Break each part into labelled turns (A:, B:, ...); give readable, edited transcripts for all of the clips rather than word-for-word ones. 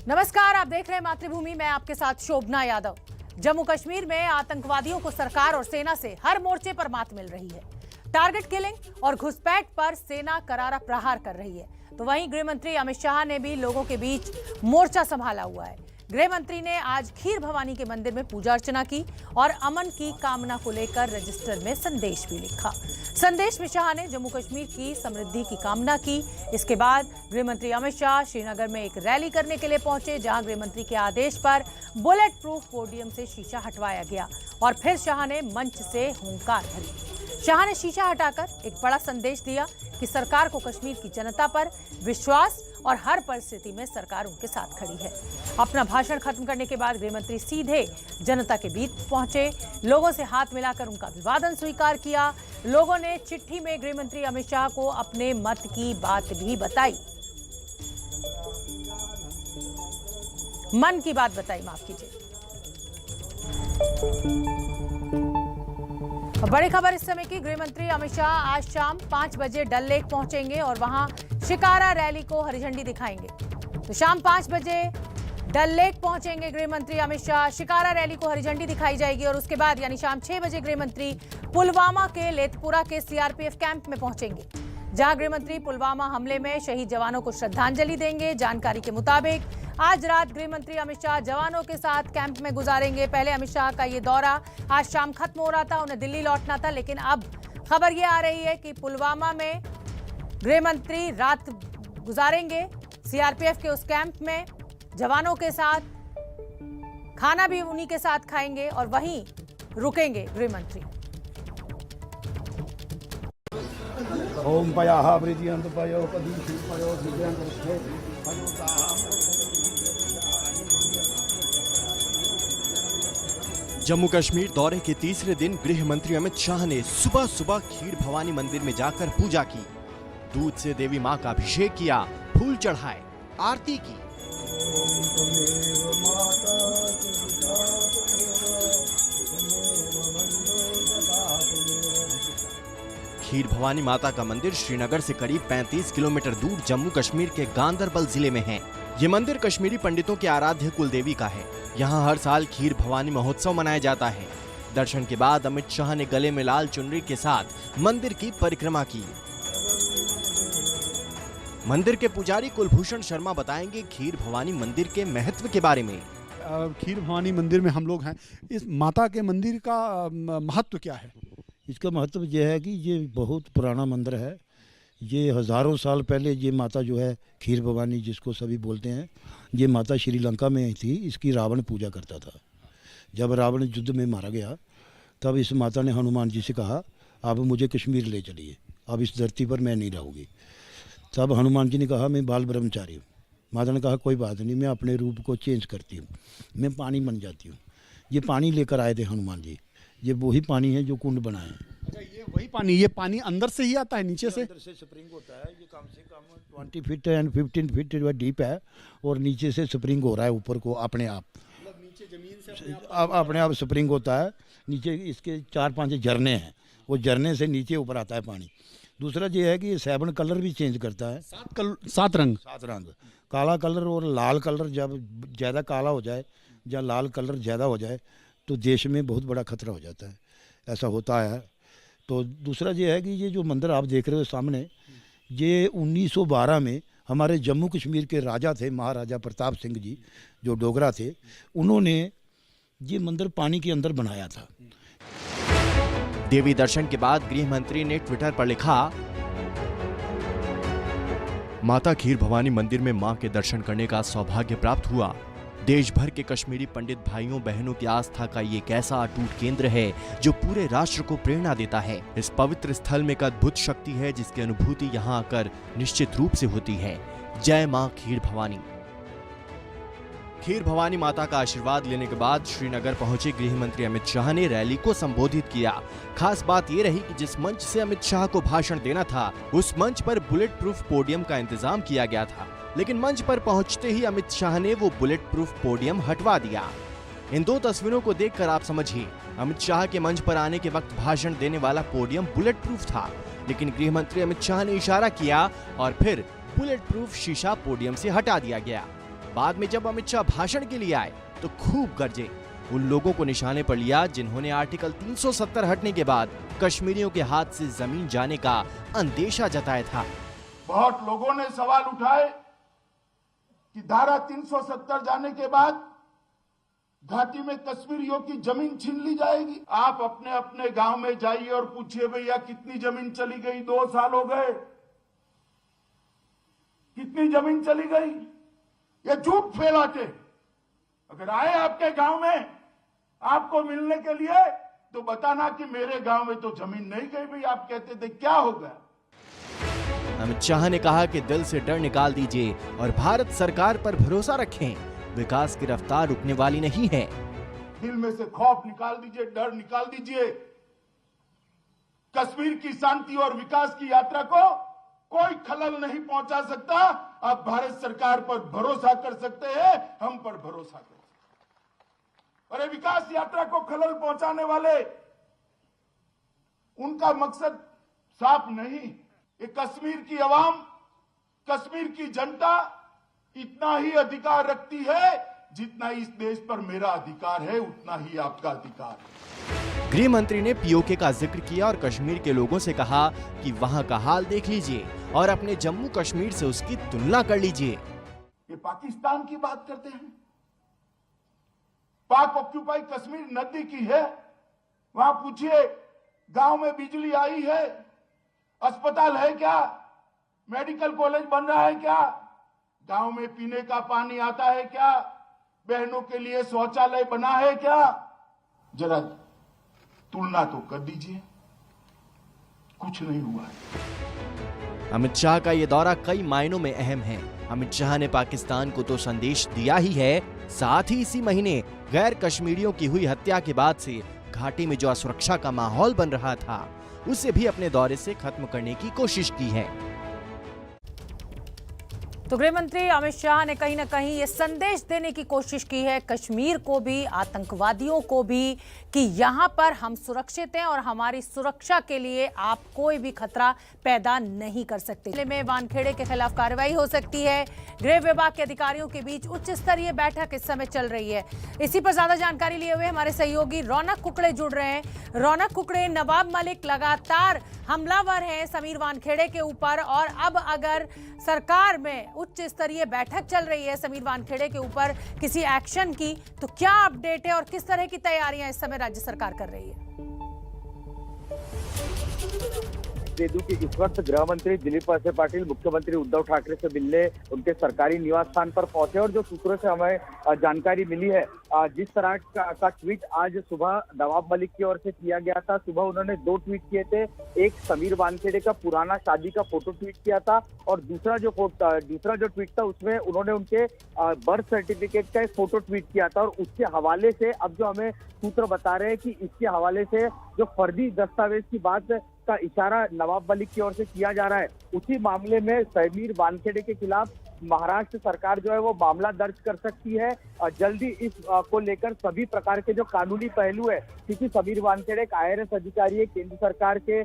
A: नमस्कार, आप देख रहे हैं मातृभूमि। मैं आपके साथ शोभना यादव। जम्मू कश्मीर में आतंकवादियों को सरकार और सेना से हर मोर्चे पर मात मिल रही है। टारगेट किलिंग और घुसपैठ पर सेना करारा प्रहार कर रही है, तो वहीं गृह मंत्री अमित शाह ने भी लोगों के बीच मोर्चा संभाला हुआ है। गृह मंत्री ने आज खीर भवानी के मंदिर में पूजा अर्चना की और अमन की कामना को लेकर रजिस्टर में संदेश भी लिखा। संदेश में शाह ने जम्मू कश्मीर की समृद्धि की कामना की। इसके बाद गृह मंत्री अमित शाह श्रीनगर में एक रैली करने के लिए पहुंचे, जहां गृह मंत्री के आदेश पर बुलेट प्रूफ पोडियम से शीशा हटवाया गया और फिर शाह ने मंच से हुंकार भरी। शाह ने शीशा हटाकर एक बड़ा संदेश दिया कि सरकार को कश्मीर की जनता पर विश्वास और हर परिस्थिति में सरकार उनके साथ खड़ी है। अपना भाषण खत्म करने के बाद गृहमंत्री सीधे जनता के बीच पहुंचे, लोगों से हाथ मिलाकर उनका अभिवादन स्वीकार किया। लोगों ने चिट्ठी में गृहमंत्री अमित शाह को अपने मत की बात भी बताई, मन की बात बताई, माफ कीजिए। बड़ी खबर इस समय की। गृहमंत्री अमित शाह आज शाम 5 बजे डल लेक पहुंचेंगे और वहां शिकारा रैली को हरी झंडी दिखाएंगे। तो शाम 5 बजे डल लेक पहुंचेंगे गृहमंत्री अमित शाह, शिकारा रैली को हरी झंडी दिखाई जाएगी और उसके बाद यानी शाम 6 बजे गृहमंत्री पुलवामा के लेथपुरा के सीआरपीएफ कैंप में पहुंचेंगे, जहां गृहमंत्री पुलवामा हमले में शहीद जवानों को श्रद्धांजलि देंगे। जानकारी के मुताबिक आज रात गृहमंत्री अमित शाह जवानों के साथ कैंप में गुजारेंगे। पहले अमित शाह का ये दौरा आज शाम खत्म हो रहा था, उन्हें दिल्ली लौटना था, लेकिन अब खबर ये आ रही है कि पुलवामा में गृहमंत्री रात गुजारेंगे सीआरपीएफ के उस कैंप में जवानों के साथ, खाना भी उन्हीं के साथ खाएंगे और वहीं रुकेंगे गृहमंत्री।
B: ओम पयाः वृद्धियन्तु पयो कदीशु पयो सिद्ध्यन्तु स्थे
C: जम्मू कश्मीर दौरे के तीसरे दिन गृह मंत्री अमित शाह ने सुबह सुबह खीर भवानी मंदिर में जाकर पूजा की, दूध से देवी मां का अभिषेक किया, फूल चढ़ाए, आरती की। खीर भवानी माता का मंदिर श्रीनगर से करीब 35 किलोमीटर दूर जम्मू कश्मीर के गांदरबल जिले में है। ये मंदिर कश्मीरी पंडितों के आराध्य कुलदेवी का है। यहाँ हर साल खीर भवानी महोत्सव मनाया जाता है। दर्शन के बाद अमित शाह ने गले में लाल चुनरी के साथ मंदिर की परिक्रमा की। मंदिर के पुजारी कुलभूषण शर्मा बताएंगे खीर भवानी मंदिर के महत्व के बारे में।
D: खीर भवानी मंदिर में हम लोग हैं। इस माता के मंदिर का महत्व क्या है?
B: इसका महत्व यह है कि ये बहुत पुराना मंदिर है। ये हज़ारों साल पहले ये माता जो है खीर भवानी जिसको सभी बोलते हैं, ये माता श्रीलंका में थी। इसकी रावण पूजा करता था। जब रावण युद्ध में मारा गया तब इस माता ने हनुमान जी से कहा, आप मुझे कश्मीर ले चलिए, अब इस धरती पर मैं नहीं रहूँगी। तब हनुमान जी ने कहा, मैं बाल ब्रह्मचारी हूँ। माता ने कहा, कोई बात नहीं, मैं अपने रूप को चेंज करती हूँ, मैं पानी बन जाती हूँ। ये पानी लेकर आए थे हनुमान जी। ये वही पानी है जो कुंड बनाए हैं।
D: अच्छा, ये वही पानी, ये पानी अंदर से ही आता है, नीचे से?
B: अंदर से स्प्रिंग होता है। ये कम से कम 20 फीट एंड 15 फीट डीप है और नीचे से स्प्रिंग हो रहा है ऊपर को अपने आप।
D: मतलब नीचे जमीन से
B: अपने आप स्प्रिंग होता है। नीचे इसके 4-5 झरने हैं, वो झरने से नीचे ऊपर आता है पानी। दूसरा ये है कि ये 7 कलर भी चेंज करता है।
D: 7 रंग,
B: काला कलर और लाल कलर। जब ज़्यादा काला हो जाए या लाल कलर ज़्यादा हो जाए तो देश में बहुत बड़ा खतरा हो जाता है, ऐसा होता है। तो दूसरा ये है कि ये जो मंदिर आप देख रहे हो सामने, ये 1912 में हमारे जम्मू कश्मीर के राजा थे, महाराजा प्रताप सिंह जी जो डोगरा थे, उन्होंने ये मंदिर पानी के अंदर बनाया था।
C: देवी दर्शन के बाद गृह मंत्री ने ट्विटर पर लिखा, माता खीर भवानी मंदिर में मां के दर्शन करने का सौभाग्य प्राप्त हुआ। देश भर के कश्मीरी पंडित भाइयों बहनों की आस्था का ये एक ऐसा अटूट केंद्र है जो पूरे राष्ट्र को प्रेरणा देता है। इस पवित्र स्थल में एक अद्भुत शक्ति है जिसकी अनुभूति यहाँ आकर निश्चित रूप से होती है। जय मां खीर भवानी। खीर भवानी माता का आशीर्वाद लेने के बाद श्रीनगर पहुंचे गृह मंत्री अमित शाह ने रैली को संबोधित किया। खास बात ये रही कि जिस मंच से अमित शाह को भाषण देना था उस मंच पर बुलेट प्रूफ पोडियम का इंतजाम किया गया था, लेकिन मंच पर पहुंचते ही अमित शाह ने वो बुलेट प्रूफ पोडियम हटवा दिया। इन दो तस्वीरों को देखकर आप समझिए, अमित शाह के मंच पर आने के वक्त भाषण देने वाला पोडियम बुलेट प्रूफ था, लेकिन गृह मंत्री अमित शाह ने इशारा किया और फिर बुलेट प्रूफ शीशा पोडियम से हटा दिया गया। बाद में जब अमित शाह भाषण के लिए आए तो खूब गरजे। उन लोगों को निशाने पर लिया जिन्होंने आर्टिकल 370 हटने के बाद कश्मीरियों के हाथ से जमीन जाने का अंदेशा जताया था।
E: बहुत लोगों ने सवाल उठाए कि धारा 370 जाने के बाद घाटी में कश्मीरियों की जमीन छीन ली जाएगी। आप अपने अपने गांव में जाइए और पूछिए भैया कितनी जमीन चली गई, 2 साल हो गए, कितनी जमीन चली गई? ये झूठ फैलाते। अगर आए आपके गांव में आपको मिलने के लिए तो बताना कि मेरे गांव में तो जमीन नहीं गई। भाई आप कहते थे क्या होगा?
C: अमित शाह ने कहा कि दिल से डर निकाल दीजिए और भारत सरकार पर भरोसा रखें। विकास की रफ्तार रुकने वाली नहीं है।
E: दिल में से खौफ निकाल दीजिए, डर निकाल दीजिए। कश्मीर की शांति और विकास की यात्रा को कोई खलल नहीं पहुंचा सकता। आप भारत सरकार पर भरोसा कर सकते हैं, हम पर भरोसा कर सकते। अरे विकास यात्रा को खलल पहुंचाने वाले, उनका मकसद साफ नहीं। ये कश्मीर की आवाम, कश्मीर की जनता इतना ही अधिकार रखती है जितना इस देश पर मेरा अधिकार है, उतना ही आपका अधिकार है।
C: गृह मंत्री ने पीओके का जिक्र किया और कश्मीर के लोगों से कहा कि वहां का हाल देख लीजिए और अपने जम्मू कश्मीर से उसकी तुलना कर लीजिए।
E: ये पाकिस्तान की बात करते हैं। पाक ऑक्यूपाई कश्मीर नजदीकी है। वहां पूछिए गांव में बिजली आई है, अस्पताल है क्या, मेडिकल कॉलेज बन रहा है क्या, गांव में पीने का पानी आता है क्या, बहनों के लिए शौचालय बना है क्या? जरा तुलना तो कर दीजिए। कुछ नहीं हुआ है।
C: अमित शाह का ये दौरा कई मायनों में अहम है। अमित शाह ने पाकिस्तान को तो संदेश दिया ही है, साथ ही इसी महीने गैर कश्मीरियों की हुई हत्या के बाद से घाटी में जो असुरक्षा का माहौल बन रहा था उसे भी अपने दौरे से खत्म करने की कोशिश की है।
A: तो गृह मंत्री अमित शाह ने कहीं ना कहीं ये संदेश देने की कोशिश की है कश्मीर को भी, आतंकवादियों को भी, कि यहाँ पर हम सुरक्षित हैं और हमारी सुरक्षा के लिए आप कोई भी खतरा पैदा नहीं कर सकते। जिले में वानखेड़े के खिलाफ कार्रवाई हो सकती है। गृह विभाग के अधिकारियों के बीच उच्च स्तरीय बैठक इस समय चल रही है। इसी पर ज्यादा जानकारी लिए हुए हमारे सहयोगी रौनक कुकड़े जुड़ रहे हैं। रौनक कुकड़े, नवाब मलिक लगातार हमलावर हैं समीर वानखेड़े के ऊपर, और अब अगर सरकार में उच्च स्तरीय बैठक चल रही है समीर वानखेड़े के ऊपर किसी एक्शन की, तो क्या अपडेट है और किस तरह की तैयारियां इस समय राज्य सरकार कर रही है?
F: दे दूं कि इस वक्त गृह मंत्री दिलीप वळसे पाटिल मुख्यमंत्री उद्धव ठाकरे से मिलने उनके सरकारी निवास स्थान पर पहुंचे, और जो सूत्रों से हमें जानकारी मिली है, जिस तरह का ट्वीट आज सुबह नवाब मलिक की ओर से किया गया था। सुबह उन्होंने 2 ट्वीट किए थे। एक समीर वानखेड़े का पुराना शादी का फोटो ट्वीट किया था, और दूसरा जो ट्वीट था उसमें उन्होंने उनके बर्थ सर्टिफिकेट का एक फोटो ट्वीट किया था। और उसके हवाले से अब जो हमें सूत्र बता रहे हैं कि इसके हवाले से जो फर्जी दस्तावेज की बात का इशारा नवाब मलिक की ओर से किया जा रहा है, उसी मामले में समीर वानखेड़े के खिलाफ महाराष्ट्र सरकार जो है वो मामला दर्ज कर सकती है। जल्दी इस को लेकर सभी प्रकार के जो कानूनी पहलू है, क्योंकि समीर वानखेड़े एक IRS अधिकारी है, केंद्र सरकार के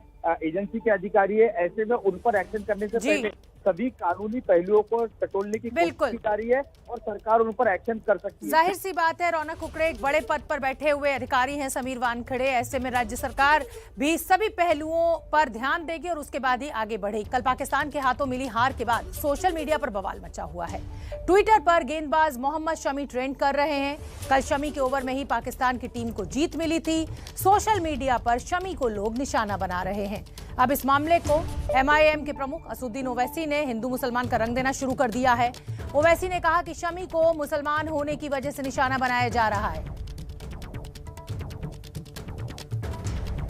F: एजेंसी के अधिकारी है, ऐसे में उन पर एक्शन करने से पहले सभी कानूनी पहलुओं को टटोलने की कोशिश की जा रही है और सरकार उन पर एक्शन कर सकती है।
A: जाहिर सी बात है, रौनक कुकड़े एक बड़े पद पर बैठे हुए अधिकारी हैं समीर वानखेड़े, ऐसे में राज्य सरकार भी सभी पहलुओं पर ध्यान देगी और उसके बाद ही आगे बढ़ेगी। कल पाकिस्तान के हाथों मिली हार के बाद सोशल मीडिया पर बवाल मचा हुआ है। ट्विटर पर गेंदबाज मोहम्मद शमी ट्रेंड कर रहे हैं। कल शमी के ओवर में ही पाकिस्तान की टीम को जीत मिली थी। सोशल मीडिया पर शमी को लोग निशाना बना रहे हैं। अब इस मामले को MIM के प्रमुख असदुद्दीन ओवैसी ने हिंदू मुसलमान का रंग देना शुरू कर दिया है। ओवैसी ने कहा कि शमी को मुसलमान होने की वजह से निशाना बनाया जा रहा है।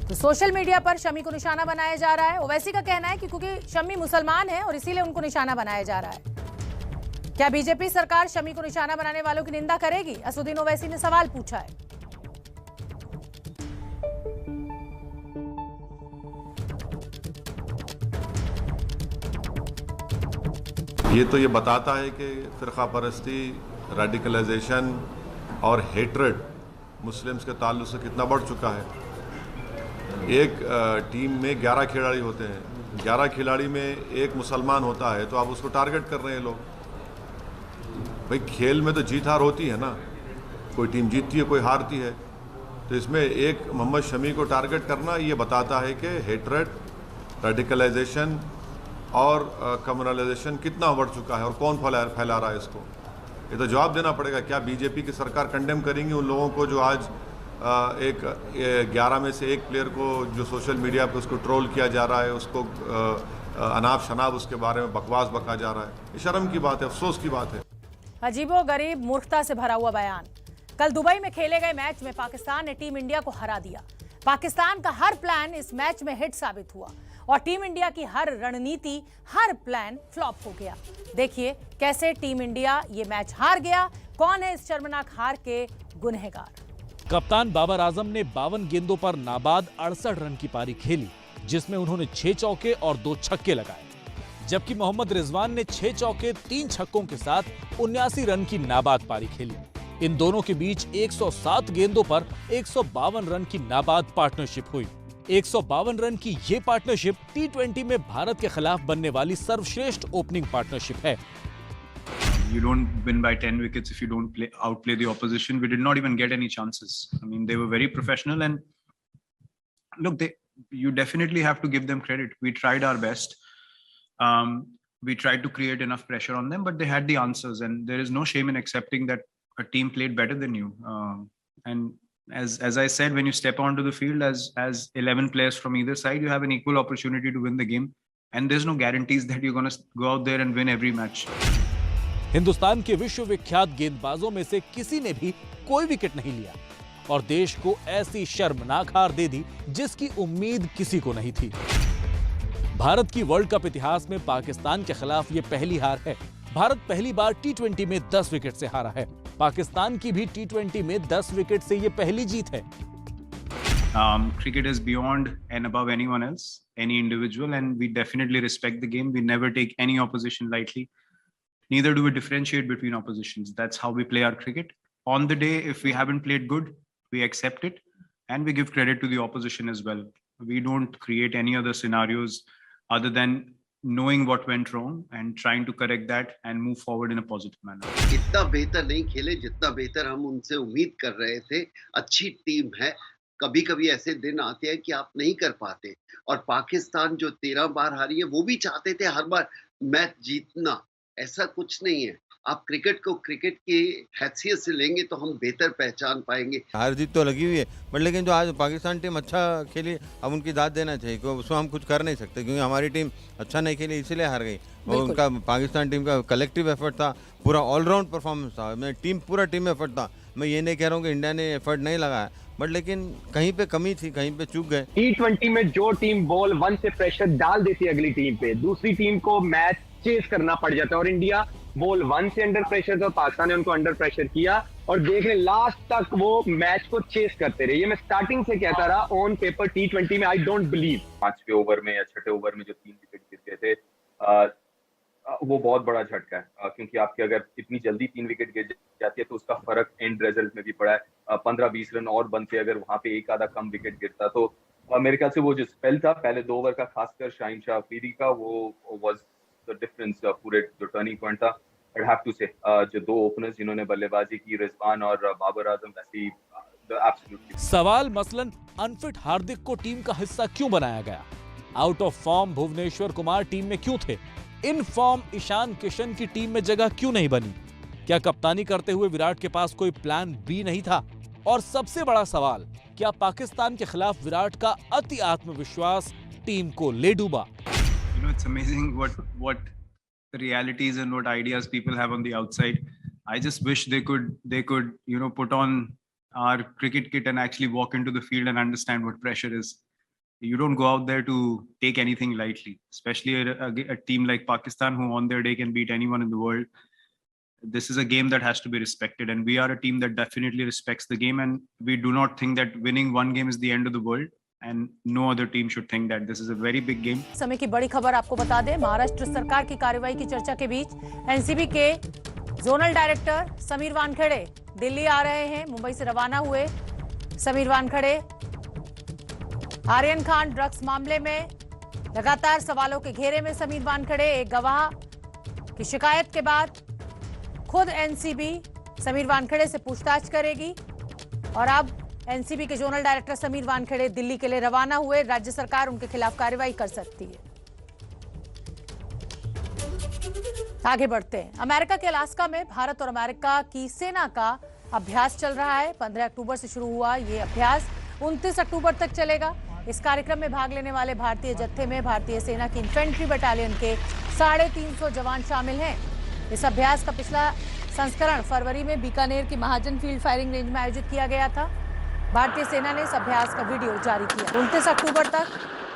A: तो सोशल मीडिया पर शमी को निशाना बनाया जा रहा है। ओवैसी का कहना है कि क्योंकि शमी मुसलमान है और इसीलिए उनको निशाना बनाया जा रहा है। क्या बीजेपी सरकार शमी को निशाना बनाने वालों की निंदा करेगी? असदुद्दीन ओवैसी ने सवाल पूछा है।
G: ये तो ये बताता है कि फ़िरक़ा परस्ती, रेडिकलाइजेशन और हेट्रेड मुस्लिम्स के ताल्लुक से कितना बढ़ चुका है। एक टीम में 11 खिलाड़ी होते हैं, 11 खिलाड़ी में एक मुसलमान होता है, तो आप उसको टारगेट कर रहे हैं लोग। भाई खेल में तो जीत हार होती है ना, कोई टीम जीतती है कोई हारती है। तो इसमें एक मोहम्मद शमी को टारगेट करना ये बताता है कि हेट्रेड, रेडिकलाइजेशन और कम्युनलाइजेशन कितना बढ़ चुका है और कौन फैला रहा है इसको। ये तो जवाब देना पड़ेगा। क्या बीजेपी की सरकार कंडेम करेंगी उन लोगों को जो आज एक 11 में से एक प्लेयर को जो सोशल मीडिया पे उसको ट्रोल किया जा रहा है, उसको अनाप शनाप उसके बारे में बकवास बका जा रहा है। ये शर्म की बात है, अफसोस की बात है।
A: अजीबोगरीब मूर्खता से भरा हुआ बयान। कल दुबई में खेले गए मैच में पाकिस्तान ने टीम इंडिया को हरा दिया। पाकिस्तान का हर प्लान इस मैच में हिट साबित हुआ और टीम इंडिया की हर रणनीति, हर प्लान फ्लॉप हो गया। देखिए कैसे टीम इंडिया ये मैच हार गया, कौन है इस शर्मनाक हार के गुनहगार।
H: कप्तान बाबर आजम ने 52 गेंदों पर नाबाद 68 रन की पारी खेली, जिसमें उन्होंने 6 चौके और 2 छक्के लगाए, जबकि मोहम्मद रिजवान ने 6 चौके 3 छक्कों के साथ 79 रन की नाबाद पारी खेली। इन दोनों के बीच 107 गेंदों पर 152 रन की नाबाद पार्टनरशिप हुई। 152 रन की ये पार्टनरशिप T20 में भारत के खिलाफ बनने वाली सर्वश्रेष्ठ ओपनिंग पार्टनरशिप है।
I: You don't win by 10 wickets if you don't outplay the opposition. We did not even get any chances. I mean, they were very professional, and look, you definitely have to give them credit. We tried our best. We tried to create enough pressure on them, but they had the answers, and there is no shame in accepting that a team played better than you. And as I said, when you step onto the field as 11 players from either side, you have an equal opportunity to win the game, and there's no guarantees that you're going to go out there and win every match.
H: Hindustan के विश्वविख्यात गेंदबाजों में से किसी ने भी कोई wicket नहीं लिया और देश को ऐसी शर्मनाक हार दे दी जिसकी उम्मीद किसी को नहीं थी। भारत की वर्ल्ड कप इतिहास में पाकिस्तान के खिलाफ ये पहली हार है। भारत पहली बार T20 में 10 विकेट से हारा है। पाकिस्तान की भी T20 में 10 विकेट से ये पहली जीत है।
I: Cricket is beyond and above anyone else, any individual, and we definitely respect the game. We never take any opposition lightly. Neither do we differentiate between oppositions. That's how we play our cricket. On the day, if we haven't played good, we accept it and we give credit to the opposition as well. We don't create any other scenarios other than knowing what went wrong and trying to correct that and move forward in a positive manner.
J: इतना बेहतर नहीं खेले जितना बेहतर हम उनसे उम्मीद कर रहे थे। अच्छी टीम है, कभी कभी ऐसे दिन आते हैं कि आप नहीं कर पाते, और पाकिस्तान जो 13 बार हारी है वो भी चाहते थे हर बार मैच जीतना। ऐसा कुछ नहीं है। आप क्रिकेट को क्रिकेट की हैसियत से लेंगे तो हम बेहतर पहचान पाएंगे।
K: हार जीत तो लगी हुई है, बट लेकिन जो आज पाकिस्तान टीम अच्छा खेली, अब उनकी दाद देना चाहिए, क्योंकि उसमें हम कुछ कर नहीं सकते, क्योंकि हमारी टीम अच्छा नहीं खेली इसलिए हार गई। और उनका पाकिस्तान टीम का कलेक्टिव एफर्ट था, पूरा ऑलराउंड परफॉर्मेंस था। मैं पूरा टीम एफर्ट था। मैं ये नहीं कह रहा हूँ कि इंडिया ने एफर्ट नहीं लगाया, बट लेकिन कहीं पे कमी थी, कहीं पे चूक गए।
L: T20 में जो टीम बॉल 1 से प्रेशर डाल देती है अगली टीम पे, दूसरी टीम को मैच चेस करना पड़ जाता है, और इंडिया बॉल 1 से अंडर प्रेशर था, पाकिस्तान ने उनको अंडर प्रेशर किया और देख ले लास्ट तक वो मैच को चेस करते रहे। ये मैं स्टार्टिंग से कहता रहा, ऑन पेपर T20 में आई डोंट बिलीव।
M: 5वें ओवर में या 6ठे ओवर में जो 3 विकेट गिर गए थे, वो बहुत बड़ा झटका है, क्योंकि आपके अगर इतनी जल्दी 3 विकेट गिर जाती है तो उसका फर्क एंड रिजल्ट में भी पड़ा है। 15-20 रन और बनते, अगर वहां पे एक आधा कम विकेट गिरता तो मेरे ख्याल से वो जो स्पेल था पहले 2 ओवर का, खासकर शाहीन शाह अफरीदी का, वो वाज द डिफरेंस। पूरे जो टर्निंग पॉइंट था, आई हैव टू से जो 2 ओपनर्स जिन्होंने बल्लेबाजी की, रिजवान और बाबर आजम, वैसे एब्सोल्युटली।
H: सवाल मसलन अनफिट हार्दिक को टीम का हिस्सा क्यों बनाया गया? Out of form Bhuvneshwar Kumar team में क्यों थे? इन फॉर्म ईशान किशन की टीम में जगह क्यों नहीं बनी? क्या कप्तानी करते हुए विराट के पास कोई प्लान बी नहीं था? और सबसे बड़ा सवाल, क्या पाकिस्तान के खिलाफ विराट का अति आत्मविश्वास टीम को ले डूबा?
I: You know, it's amazing what the realities and what ideas people have on the outside. I just wish they could put on our cricket kit and actually walk into the field and understand what pressure is. You don't go out there to take anything lightly, especially a team like Pakistan, who on their day can beat anyone in the world. This is a game that has to be respected, and we are a team that definitely respects the game, and we do not think that winning one game is the end of the world, and no other team should think that. This is a very big game.
A: समय की बड़ी खबर आपको बता दें, महाराष्ट्र सरकार की कार्रवाई की चर्चा के बीच एनसीबी के जोनल डायरेक्टर समीर वानखेड़े दिल्ली आ रहे हैं। मुंबई से रवाना हुए समीर वानखेड़े आर्यन खान ड्रग्स मामले में लगातार सवालों के घेरे में। समीर वानखेड़े, एक गवाह की शिकायत के बाद खुद एनसीबी समीर वानखेड़े से पूछताछ करेगी और अब एनसीबी के जोनल डायरेक्टर समीर वानखेड़े दिल्ली के लिए रवाना हुए। राज्य सरकार उनके खिलाफ कार्रवाई कर सकती है। आगे बढ़ते हैं। अमेरिका के अलास्का में भारत और अमेरिका की सेना का अभ्यास चल रहा है। 15 अक्टूबर से शुरू हुआ ये अभ्यास 29 अक्टूबर तक चलेगा। इस कार्यक्रम में भाग लेने वाले भारतीय जत्थे में भारतीय सेना की इन्फेंट्री बटालियन के 350 जवान शामिल हैं। इस अभ्यास का पिछला संस्करण फरवरी में बीकानेर की महाजन फील्ड फायरिंग रेंज में आयोजित किया गया था। भारतीय सेना ने इस अभ्यास का वीडियो जारी किया। 29 अक्टूबर तक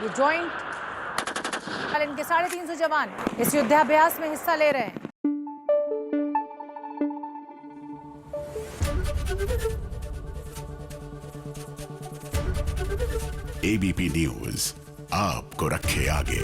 A: ये ज्वाइंट इनके 350 जवान इस युद्धाभ्यास में हिस्सा ले रहे हैं।
N: एबीपी न्यूज आपको रखे आगे।